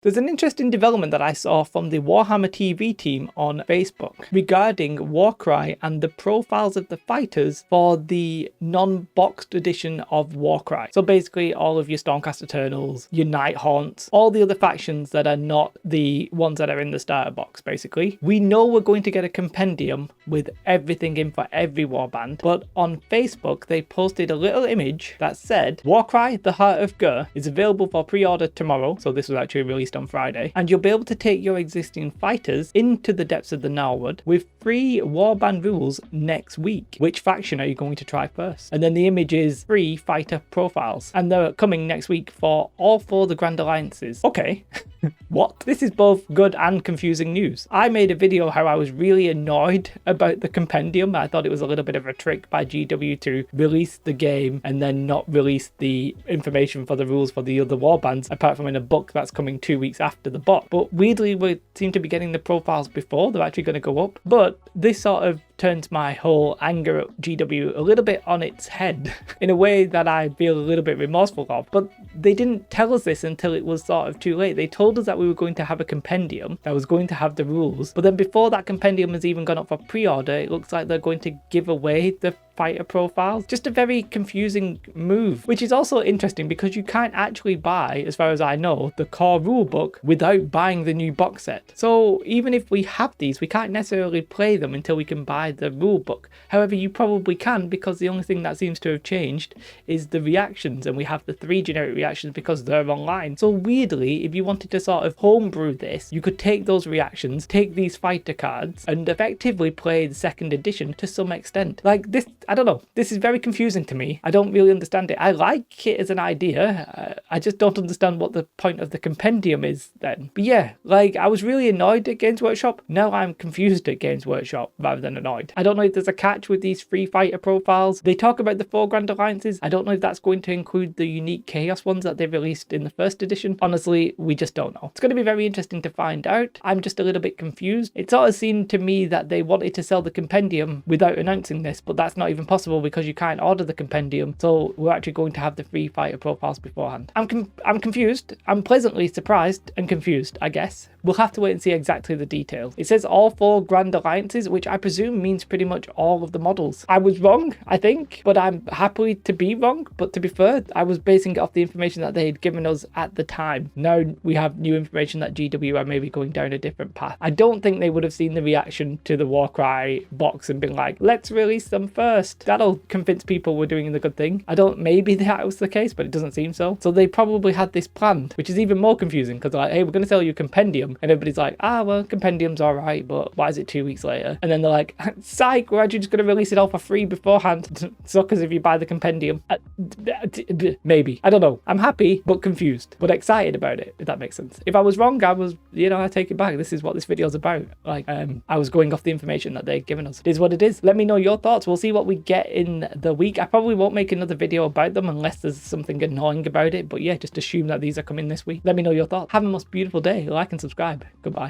There's an interesting development that I saw from the Warhammer TV team on Facebook regarding Warcry and the profiles of the fighters for the non-boxed edition of Warcry. So basically all of your Stormcast Eternals, your Nighthaunts, all the other factions that are not the ones that are in the starter box basically. We know we're going to get a compendium with everything in for every warband, but on Facebook they posted a little image that said Warcry, the Heart of Gur is available for pre-order tomorrow, so this was actually released on Friday, and you'll be able to take your existing fighters into the depths of the Gnarlwood with free warband rules next week. Which faction are you going to try first? And then the image is free fighter profiles, and they're coming next week for all 4 of the Grand Alliances. Okay. What? This is both good and confusing news. I made a video how I was really annoyed about the compendium. I thought it was a little bit of a trick by GW to release the game and then not release the information for the rules for the other warbands, apart from in a book that's coming 2 weeks after the bot. But weirdly, we seem to be getting the profiles before they're actually going to go up. But this sort of turns my whole anger at GW a little bit on its head in a way that I feel a little bit remorseful of. But they didn't tell us this until it was sort of too late. They told us that we were going to have a compendium that was going to have the rules, but then before that compendium has even gone up for pre-order, it looks like they're going to give away the fighter profiles. Just a very confusing move, which is also interesting because you can't actually buy, as far as I know, the core rulebook without buying the new box set. So even if we have these, we can't necessarily play them until we can buy the rulebook. However, you probably can, because the only thing that seems to have changed is the reactions, and we have the 3 generic reactions because they're online. So weirdly, if you wanted to sort of homebrew this, you could take those reactions, take these fighter cards, and effectively play the 2nd edition to some extent. Like this, I don't know. This is very confusing to me. I don't really understand it. I like it as an idea. I just don't understand what the point of the compendium is then. But yeah, like I was really annoyed at Games Workshop. Now I'm confused at Games Workshop rather than annoyed. I don't know if there's a catch with these free fighter profiles. They talk about the 4 Grand Alliances. I don't know if that's going to include the unique Chaos ones that they released in the 1st edition. Honestly, we just don't know. It's going to be very interesting to find out. I'm just a little bit confused. It sort of seemed to me that they wanted to sell the compendium without announcing this, but that's not even possible because you can't order the compendium, so we're actually going to have the free fighter profiles beforehand. I'm confused. I'm pleasantly surprised and confused, I guess. We'll have to wait and see exactly the details. It says all 4 Grand Alliances, which I presume means pretty much all of the models. I was wrong, I think, but I'm happy to be wrong. But to be fair, I was basing it off the information that they had given us at the time. Now we have new information that GW are maybe going down a different path. I don't think they would have seen the reaction to the Warcry box and been like, let's release them first. That'll convince people we're doing the good thing. Maybe that was the case, but it doesn't seem so. So they probably had this planned, which is even more confusing because they're like, hey, we're going to sell you a compendium. And everybody's like, well, compendium's all right, but why is it 2 weeks later? And then they're like, psych, we're actually just going to release it all for free beforehand. Suckers if you buy the compendium. Maybe. I don't know. I'm happy, but confused, but excited about it, if that makes sense. If I was wrong, I was, I take it back. This is what this video is about. Like, I was going off the information that they'd given us. It is what it is. Let me know your thoughts. We'll see what we get in the week. I probably won't make another video about them unless there's something annoying about it. But yeah, just assume that these are coming this week. Let me know your thoughts. Have a most beautiful day. Like and subscribe. Goodbye.